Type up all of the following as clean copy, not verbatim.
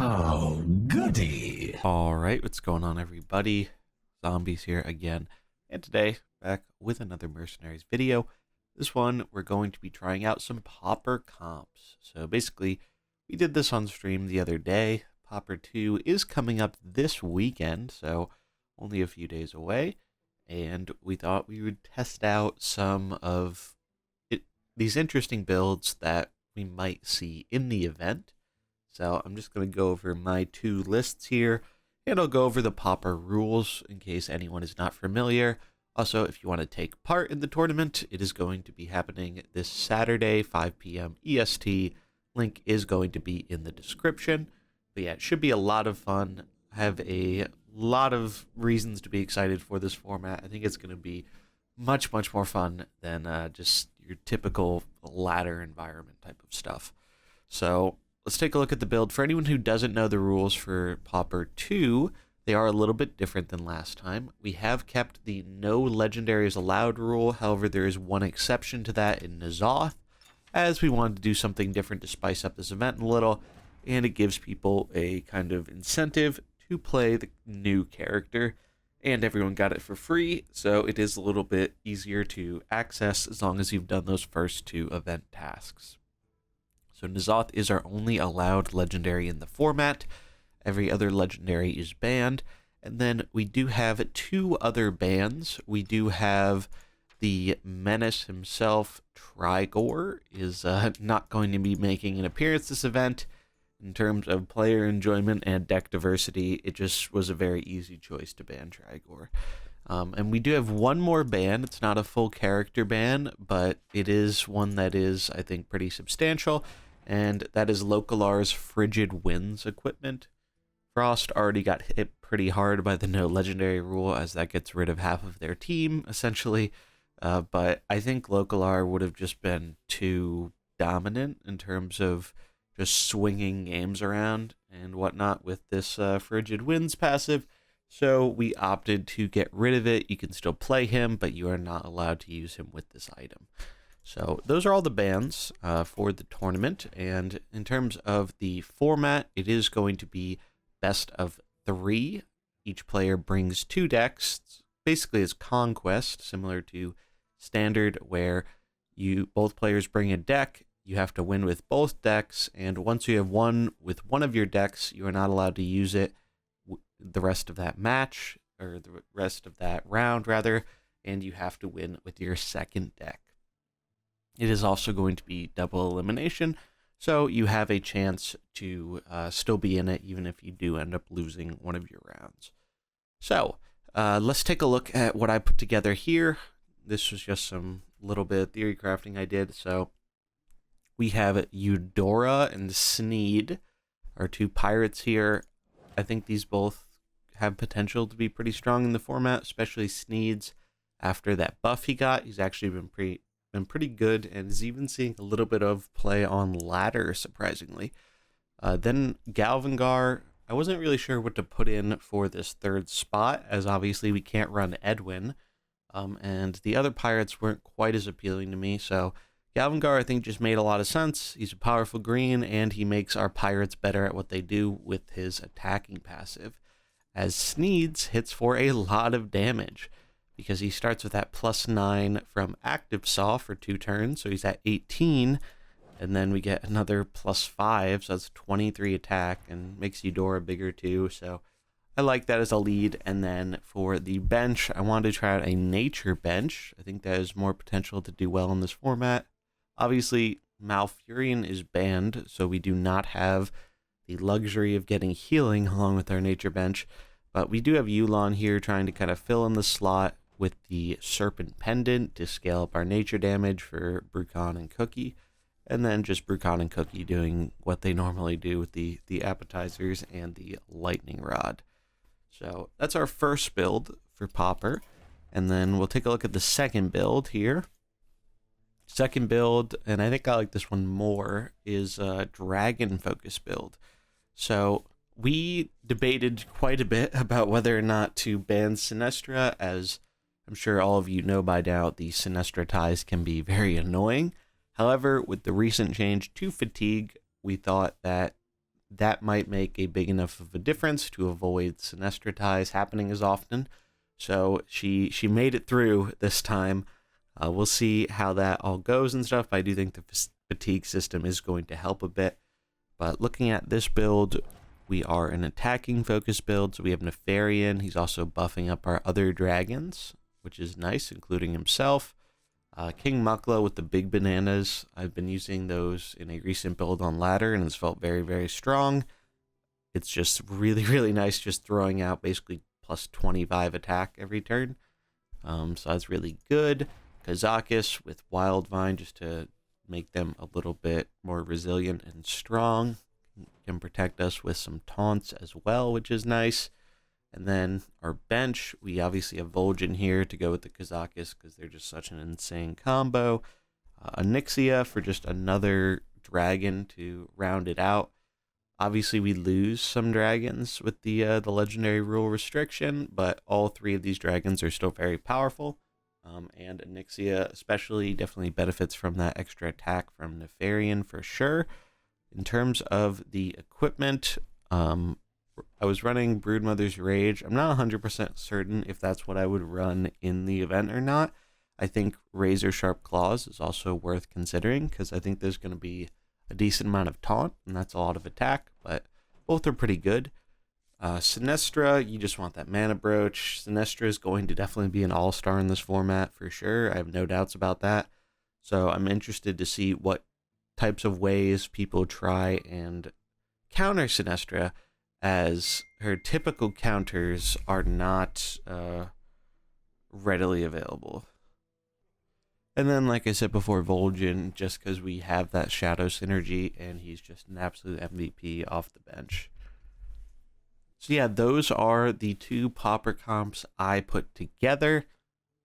Oh, goody. Alright, what's going on, everybody? Zombies here again, and today, back with another Mercenaries video. This one, we're going to be trying out some Pauper comps. So basically, we did this on stream the other day. Pauper 2 is coming up this weekend, so only a few days away, and we thought we would test out some of these interesting builds that we might see in the event. So I'm just going to go over my two lists here, and I'll go over the Pauper rules in case anyone is not familiar. Also, if you want to take part in the tournament, it is going to be happening this Saturday, 5 p.m. EST. Link is going to be in the description. But yeah, it should be a lot of fun. I have a lot of reasons to be excited for this format. I think it's going to be much more fun than just your typical ladder environment type of stuff. So let's take a look at the build. For anyone who doesn't know the rules for Pauper 2, they are a little bit different than last time. We have kept the no legendaries allowed rule. However, there is one exception to that in N'Zoth, as we wanted to do something different to spice up this event a little, and it gives people a kind of incentive to play the new character, and everyone got it for free, so it is a little bit easier to access as long as you've done those first two event tasks. So N'Zoth is our only allowed legendary in the format. Every other legendary is banned. And then we do have two other bans. We do have the Menace himself, Trigor, is not going to be making an appearance this event. In terms of player enjoyment and deck diversity, it just was a very easy choice to ban Trigor. And we do have one more ban. It's not a full character ban, but it is one that is, I think, pretty substantial. And that is Localar's Frigid Winds equipment. Frost already got hit pretty hard by the no legendary rule, as that gets rid of half of their team, essentially. But I think Localar would have just been too dominant in terms of just swinging games around and whatnot with this Frigid Winds passive. So we opted to get rid of it. You can still play him, but you are not allowed to use him with this item. So those are all the bans for the tournament. And in terms of the format, it is going to be best of 3. Each player brings 2 decks. Basically, it's Conquest, similar to Standard, where both players bring a deck. You have to win with both decks. And once you have won with one of your decks, you are not allowed to use it the rest of that match, or the rest of that round, rather. And you have to win with your second deck. It is also going to be double elimination, so you have a chance to still be in it, even if you do end up losing one of your rounds. So let's take a look at what I put together here. This was just some little bit of theory crafting I did. So we have Eudora and Sneed, our 2 pirates here. I think these both have potential to be pretty strong in the format, especially Sneed's. After that buff he got, he's actually been pretty good, and is even seeing a little bit of play on ladder, surprisingly. Then Galvangar, I wasn't really sure what to put in for this 3rd spot, as obviously we can't run Edwin, and the other pirates weren't quite as appealing to me, so Galvangar I think just made a lot of sense. He's a powerful green, and he makes our pirates better at what they do with his attacking passive, as Sneeds hits for a lot of damage, because he starts with that +9 from Active Saw for 2 turns, so he's at 18, and then we get another +5, so that's 23 attack, and makes Eudora bigger too, so I like that as a lead. And then for the bench, I wanted to try out a nature bench. I think that has more potential to do well in this format. Obviously, Malfurion is banned, so we do not have the luxury of getting healing along with our nature bench, but we do have Yulon here trying to kind of fill in the slot with the Serpent Pendant to scale up our nature damage for Brucon and Cookie, and then just Brucon and Cookie doing what they normally do with the appetizers and the Lightning Rod. So that's our first build for Pauper, and then we'll take a look at the second build here. Second build, and I think I like this one more, is a Dragon Focus build. So we debated quite a bit about whether or not to ban Sinestra, as I'm sure all of you know by now, the Sinestra ties can be very annoying. However, with the recent change to Fatigue, we thought that that might make a big enough of a difference to avoid Sinestra ties happening as often. So she made it through this time. We'll see how that all goes and stuff. I do think the fatigue system is going to help a bit. But looking at this build, we are an attacking focus build. So we have Nefarian. He's also buffing up our other dragons, which is nice, including himself. King Mukla with the big bananas. I've been using those in a recent build on ladder, and it's felt very, very strong. It's just really, really nice just throwing out basically plus 25 attack every turn. So that's really good. Kazakis with Wildvine just to make them a little bit more resilient and strong. Can protect us with some taunts as well, which is nice. And then our bench, we obviously have Vol'jin here to go with the Kazakis because they're just such an insane combo. Onyxia for just another dragon to round it out. Obviously, we lose some dragons with the legendary rule restriction, but all three of these dragons are still very powerful. And Onyxia especially definitely benefits from that extra attack from Nefarian for sure. In terms of the equipment, I was running Broodmother's Rage. I'm not 100% certain if that's what I would run in the event or not. I think Razor Sharp Claws is also worth considering because I think there's going to be a decent amount of taunt, and that's a lot of attack, but both are pretty good. Sinestra, you just want that mana brooch. Sinestra is going to definitely be an all-star in this format for sure. I have no doubts about that. So I'm interested to see what types of ways people try and counter Sinestra, as her typical counters are not readily available. And then, like I said before, Vol'jin, just because we have that shadow synergy, and he's just an absolute MVP off the bench. So yeah, those are the two pauper comps I put together.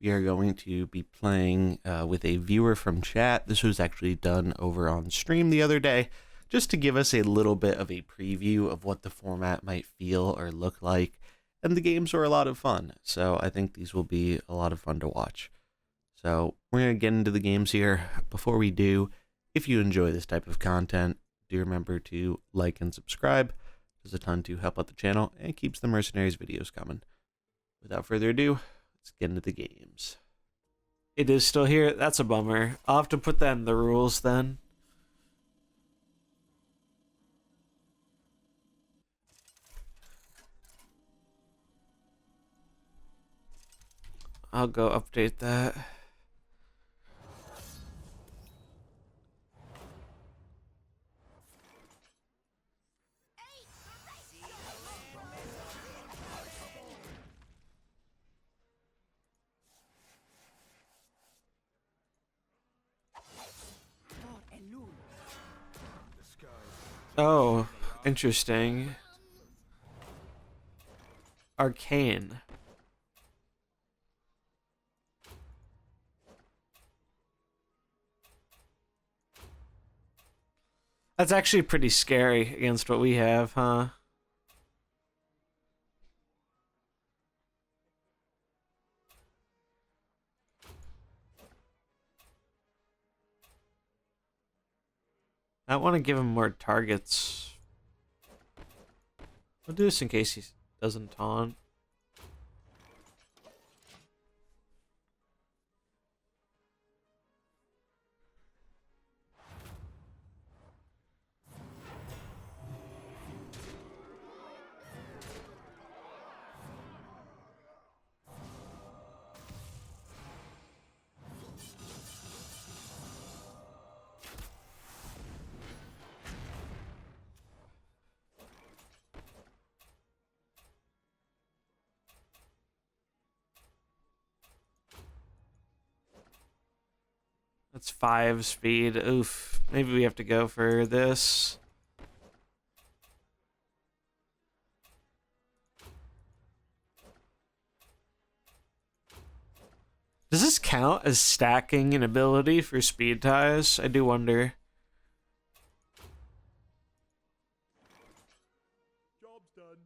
We are going to be playing with a viewer from chat. This was actually done over on stream the other day, just to give us a little bit of a preview of what the format might feel or look like. And the games are a lot of fun, so I think these will be a lot of fun to watch. So we're going to get into the games here. Before we do, if you enjoy this type of content, do remember to like and subscribe. Does a ton to help out the channel and keeps the Mercenaries videos coming. Without further ado, let's get into the games. It is still here. That's a bummer. I'll have to put that in the rules then. I'll go update that. Oh, interesting. Arcane. That's actually pretty scary against what we have, huh? I want to give him more targets. I'll do this in case he doesn't taunt. That's 5 speed. Oof. Maybe we have to go for this. Does this count as stacking an ability for speed ties? I do wonder. Job's done.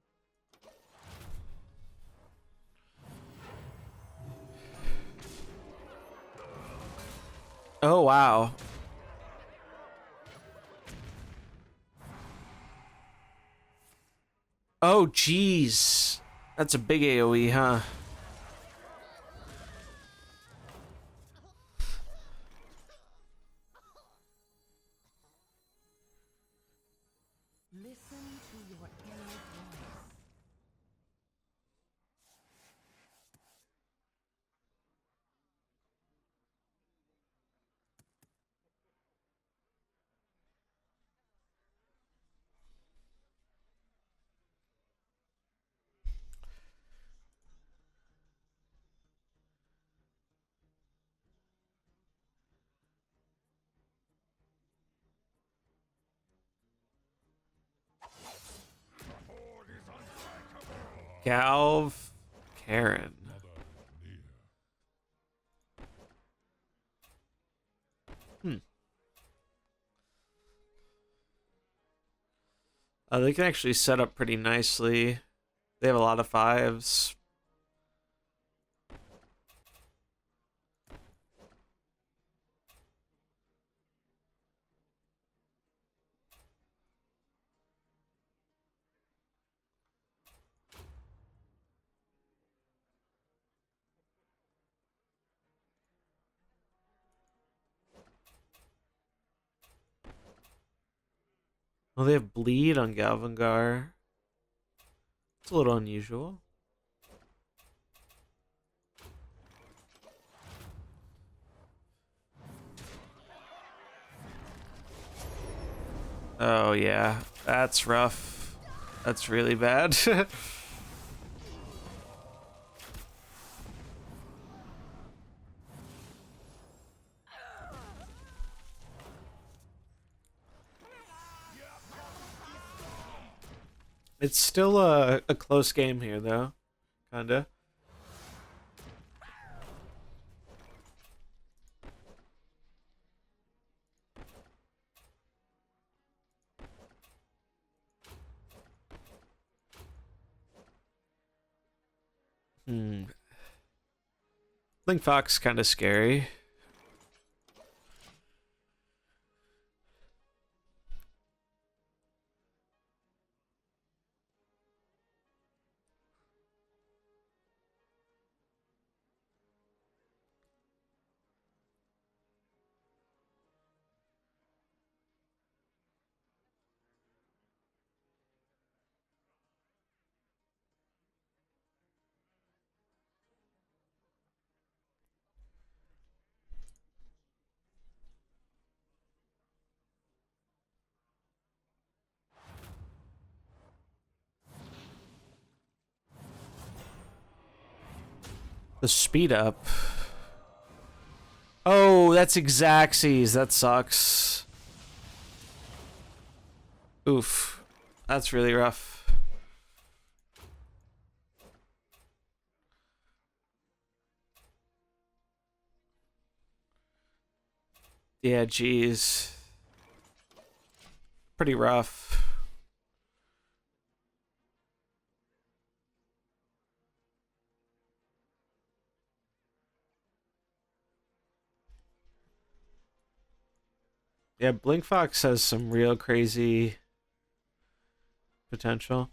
Oh, wow. Oh, jeez. That's a big AoE, huh? Listen to your inner voice. Galv Karen. Hmm. They can actually set up pretty nicely. They have a lot of fives. Well, they have bleed on Galvangar. It's a little unusual. Oh, yeah. That's rough. That's really bad. It's still a close game here, though. Kinda. Hmm. Link Fox kind of scary. The speed up. Oh, that's Xaxes. That sucks. Oof. That's really rough. Yeah, geez. Pretty rough. Yeah, Blink Fox has some real crazy potential.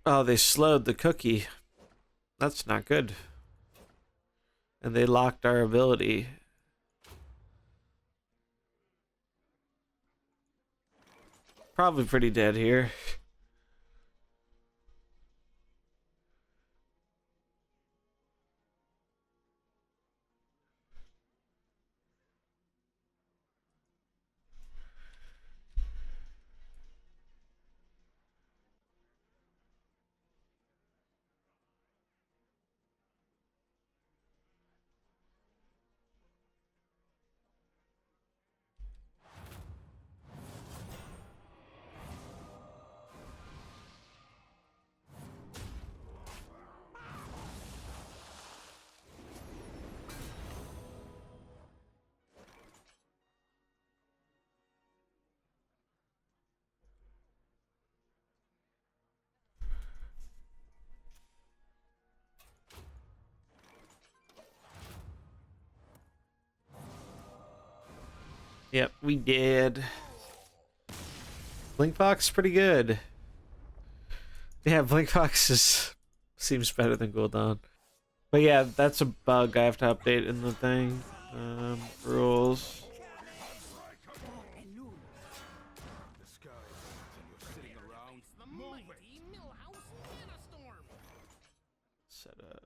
Oh, they slowed the cookie. That's not good. And they locked our ability. Probably pretty dead here. Yep, we did. Blink Fox pretty good. Yeah, Blink Fox seems better than Gul'dan. But yeah, that's a bug I have to update in the thing. Rules. Set up.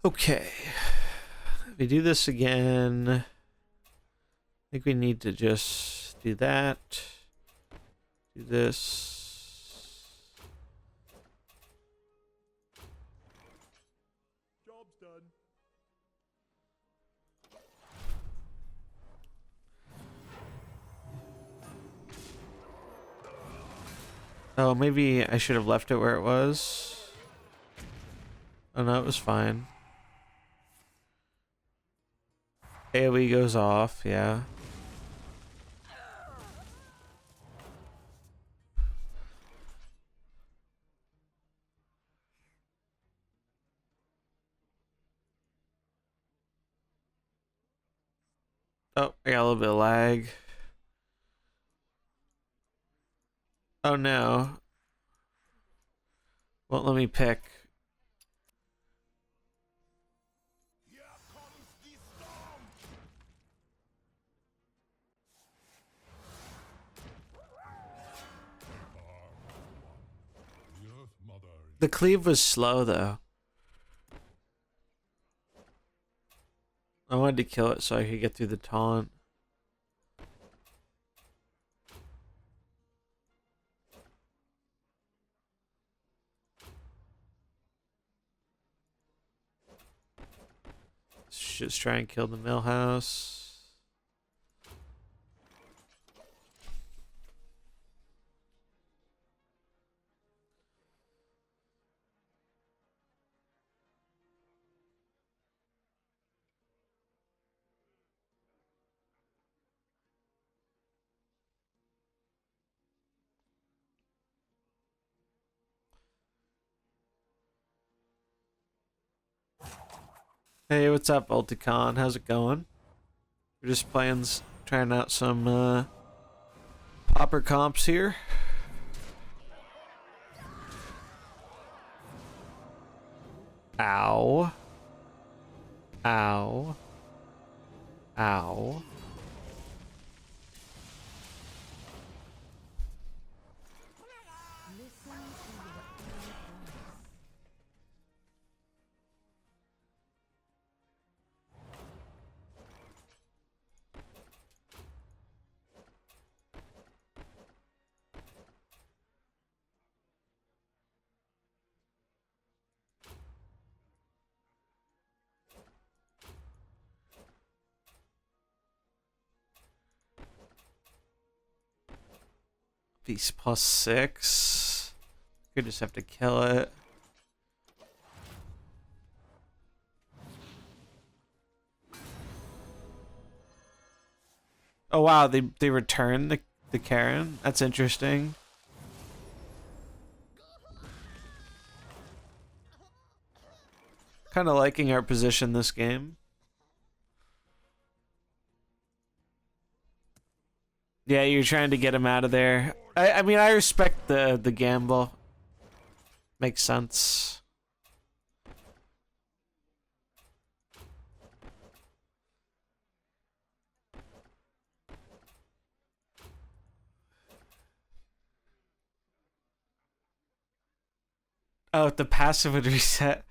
Okay. If we do this again, I think we need to just do that. Do this. Job's done. Oh, maybe I should have left it where it was. Oh no, it was fine. AoE goes off, yeah. Oh, I got a little bit of lag. Oh no. Won't let me pick. The cleave was slow though. I wanted to kill it so I could get through the taunt. Let's just try and kill the mill house. Hey, what's up, Ulticon? How's it going? We're just trying out some popper comps here. Ow. Ow. Ow. Listen to your inner voice. Beast +6. Could just have to kill it. Oh wow, they returned the Karen. That's interesting. Kind of liking our position this game. Yeah, you're trying to get him out of there. I mean, I respect the gamble. Makes sense. Oh, the passive would reset.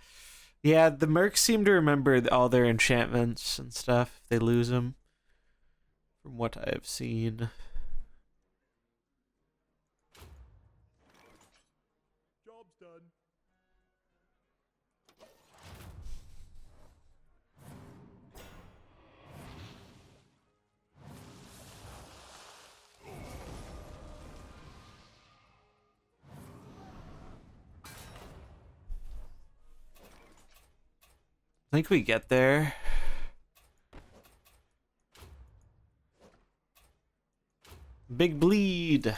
Yeah, the mercs seem to remember all their enchantments and stuff. They lose them, from what I have seen. Job's done. I think we get there. Big bleed.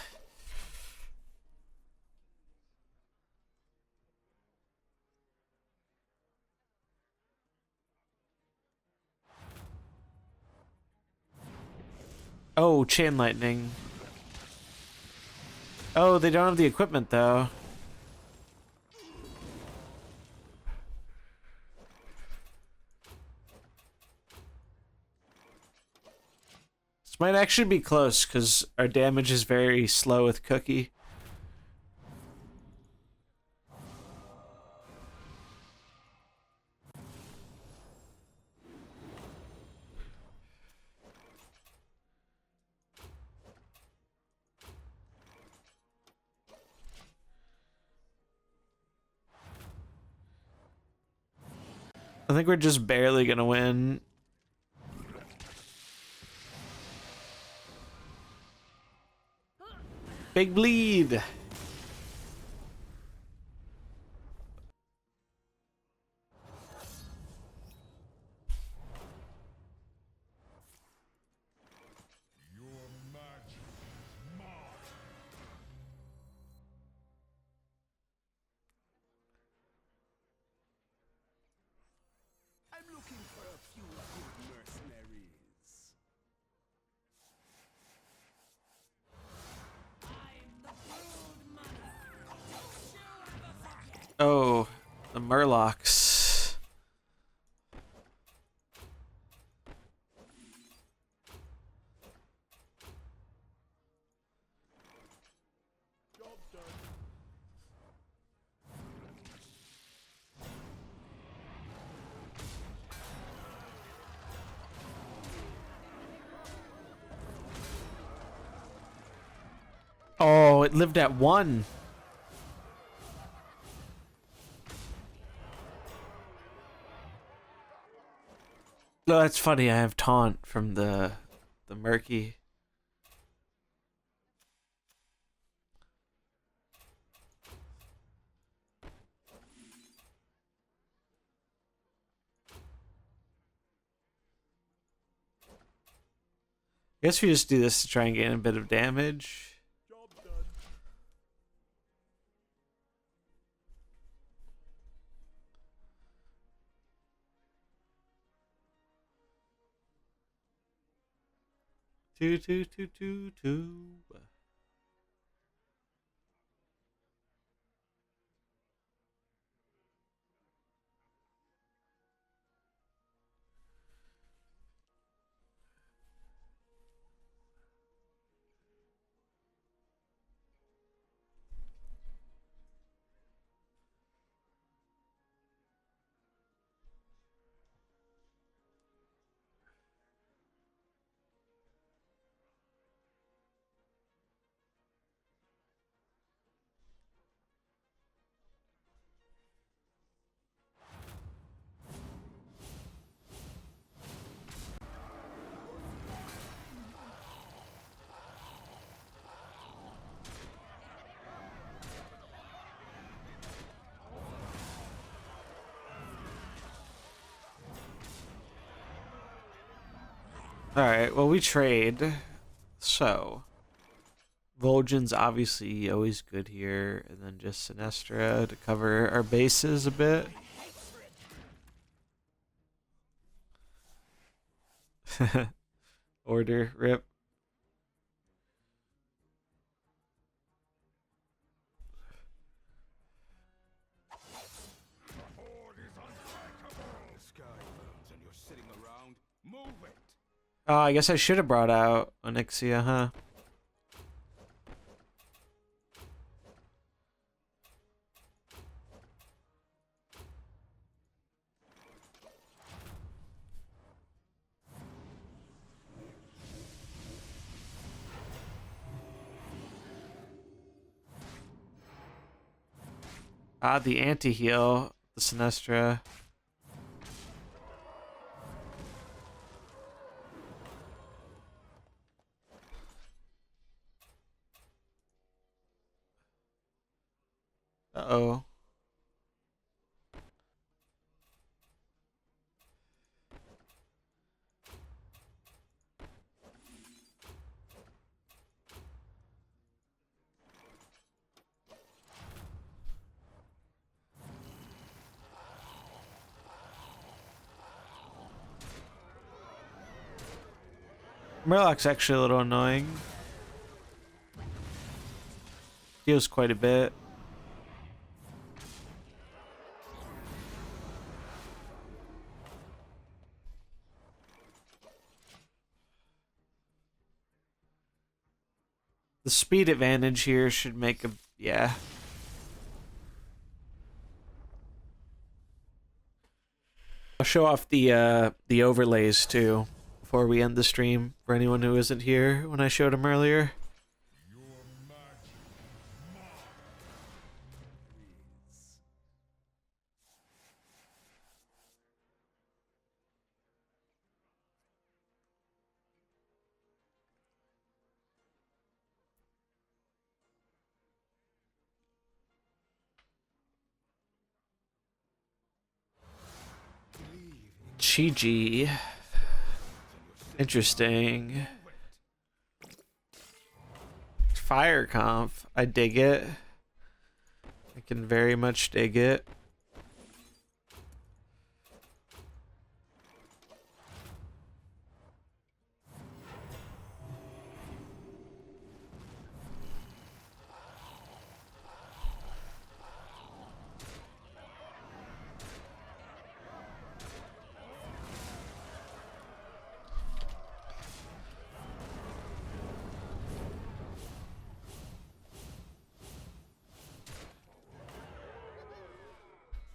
Oh, chain lightning. Oh, they don't have the equipment though. This might actually be close because our damage is very slow with Cookie. I think we're just barely gonna win. Big bleed. Your magic is mine. I'm looking for a few good mercenaries. Oh, the Murlocs. Job's done. Oh, it lived at 1. No, that's funny. I have taunt from the murky. I guess we just do this to try and gain a bit of damage. Job's done. Two. Alright, well, we trade. So, Vol'jin's obviously always good here, and then just Sinestra to cover our bases a bit. Order, rip. The horde is untrackable. The sky burns and you're sitting around. Move it. Oh, I guess I should have brought out Onyxia, huh? Ah, the anti-heal, the Sinestra. Uh-oh. Murloc's actually a little annoying. Heals quite a bit. The speed advantage here should make a... yeah. I'll show off the overlays too before we end the stream for anyone who isn't here when I showed them earlier. Chi. Interesting. Fire comp. I dig it. I can very much dig it.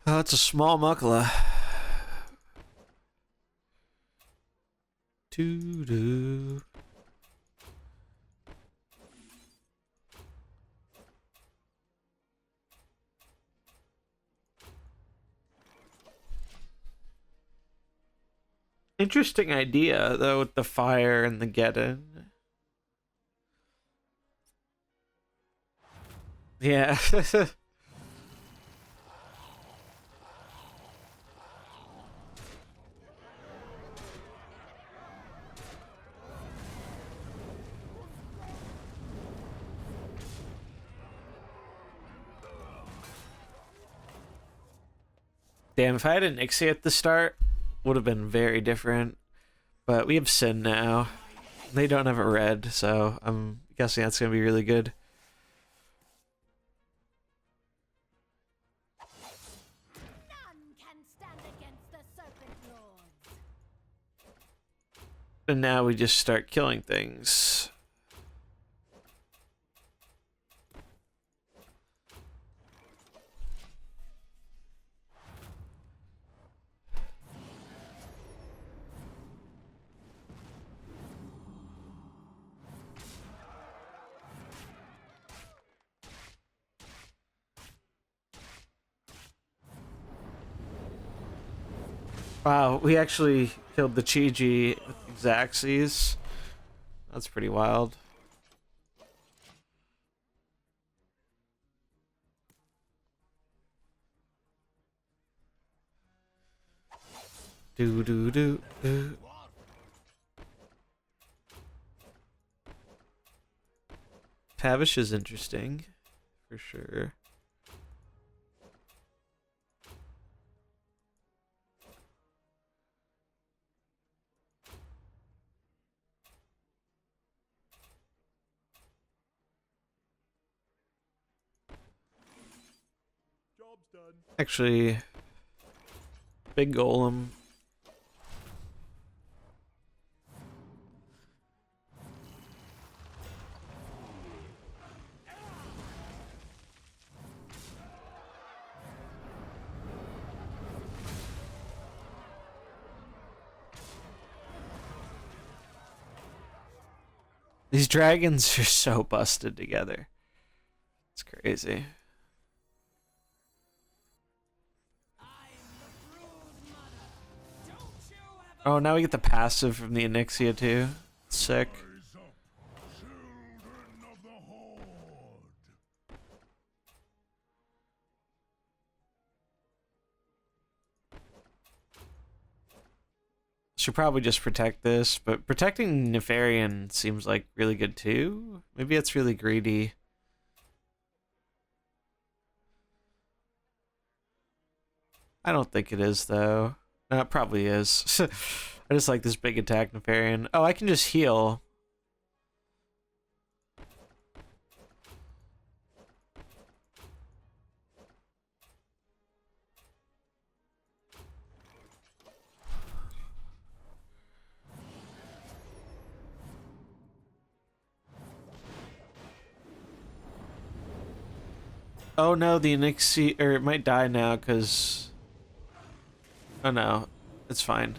Oh, it's a small Muckla. Doo-doo. Interesting idea, though, with the fire and the Geddon. Yeah. Damn, if I had an Nixie at the start, would have been very different. But we have Sin now. They don't have a red, so I'm guessing that's going to be really good. None can stand against the Serpent Lords. And now we just start killing things. Wow, we actually killed the Chi with Xaxes. That's pretty wild. Do do do do. Tavish is interesting, for sure. Job's done. Actually, big golem. These dragons are so busted together. It's crazy. Oh, now we get the passive from the Onyxia too. Sick. Rise up, children of the Horde. Should probably just protect this, but protecting Nefarian seems like really good too. Maybe it's really greedy. I don't think it is though. No, it probably is. I just like this big attack Nefarian. Oh, I can just heal. Oh no, the Onyxia, or it might die now because... Oh no, it's fine.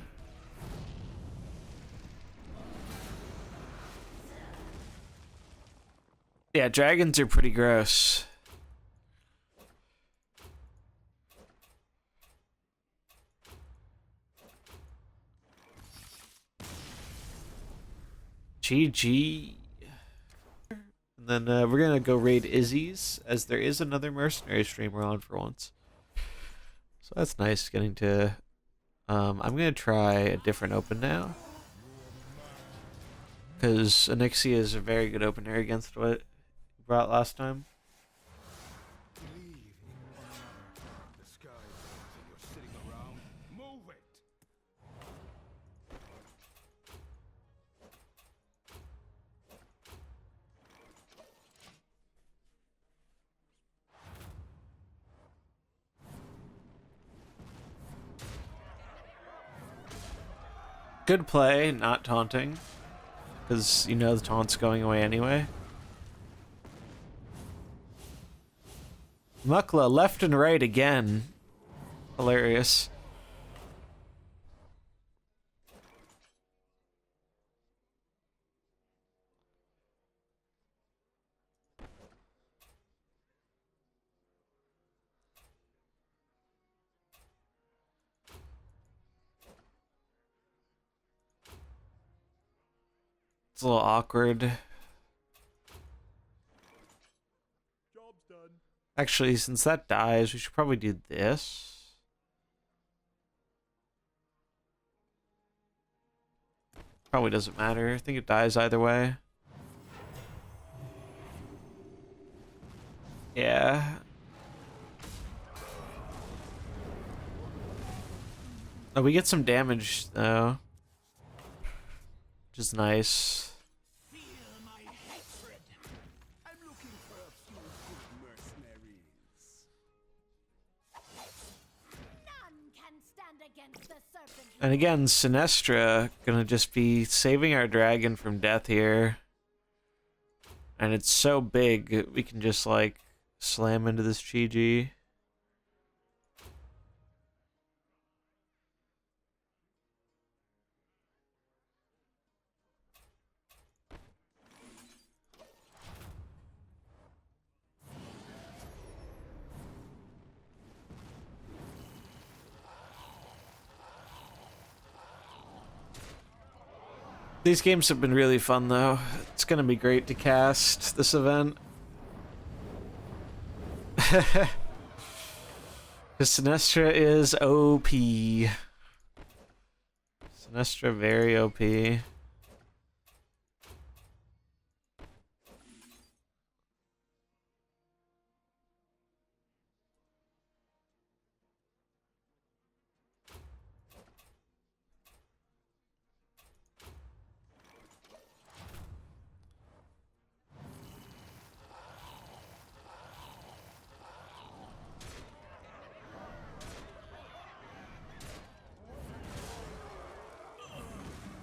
Yeah, dragons are pretty gross. GG. And then we're gonna go raid Izzy's, as there is another mercenary streamer on for once. So that's nice getting to... I'm gonna try a different open now. Because Onyxia is a very good opener against what you brought last time. Believe in one another. The sky falls and you're sitting around. Move it! Good play, not taunting. Because you know the taunt's going away anyway. Mukla left and right again. Hilarious. It's a little awkward. Job's done. Actually, since that dies, we should probably do this. Probably doesn't matter. I think it dies either way. Yeah. Oh, we get some damage, though. Which is nice. Feel my hatred. I'm looking for a few good mercenaries. None can stand against the serpent. And again, Sinestra gonna just be saving our dragon from death here. And it's so big, we can just, like, slam into this GG. These games have been really fun, though. It's gonna be great to cast this event. Because Sinestra is OP. Sinestra very OP.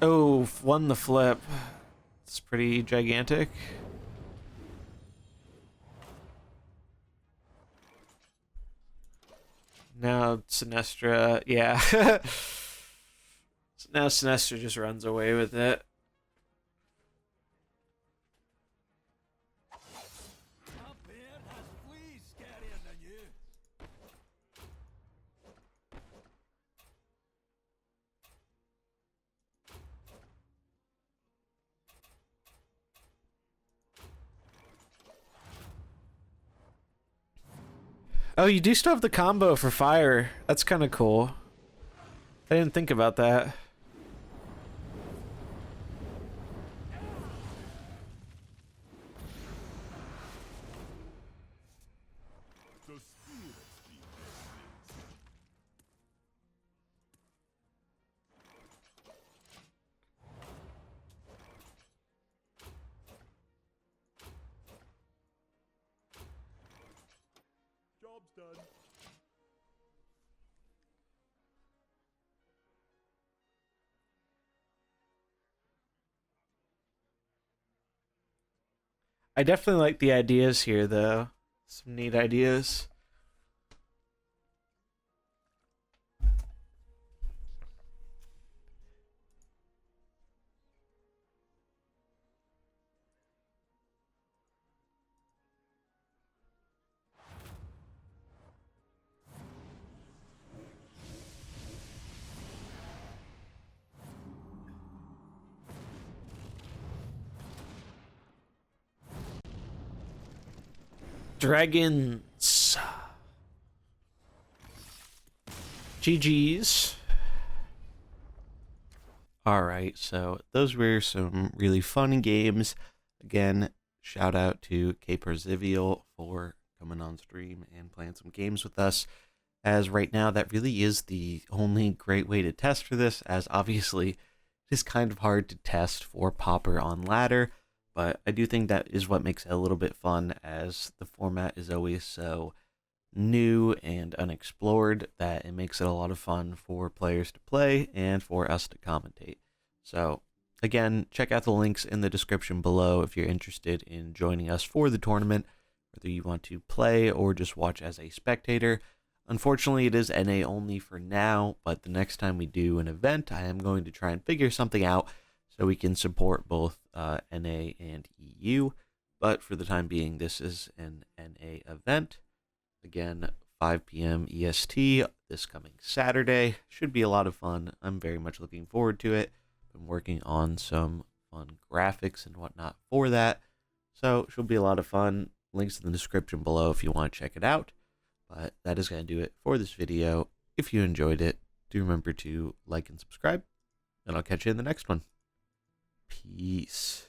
Oh, won the flip. It's pretty gigantic. Now Sinestra, yeah. Now Sinestra just runs away with it. A bear has fleas scarier than you. Oh, you do still have the combo for fire. That's kind of cool. I didn't think about that. The spirits be this. Job's done. I definitely like the ideas here, though. Some neat ideas. Dragons. GG's. Alright, so those were some really fun games. Again, shout out to K Perzivial for coming on stream and playing some games with us. As right now, that really is the only great way to test for this, as obviously it is kind of hard to test for Pauper on ladder, but I do think that is what makes it a little bit fun, as the format is always so new and unexplored that it makes it a lot of fun for players to play and for us to commentate. So again, check out the links in the description below if you're interested in joining us for the tournament, whether you want to play or just watch as a spectator. Unfortunately, it is NA only for now, but the next time we do an event, I am going to try and figure something out so we can support both NA and EU. But for the time being, this is an NA event. Again, 5 p.m. EST this coming Saturday. Should be a lot of fun. I'm very much looking forward to it. Been working on some fun graphics and whatnot for that. So, should be a lot of fun. Links in the description below if you want to check it out. But that is going to do it for this video. If you enjoyed it, do remember to like and subscribe. And I'll catch you in the next one. Peace.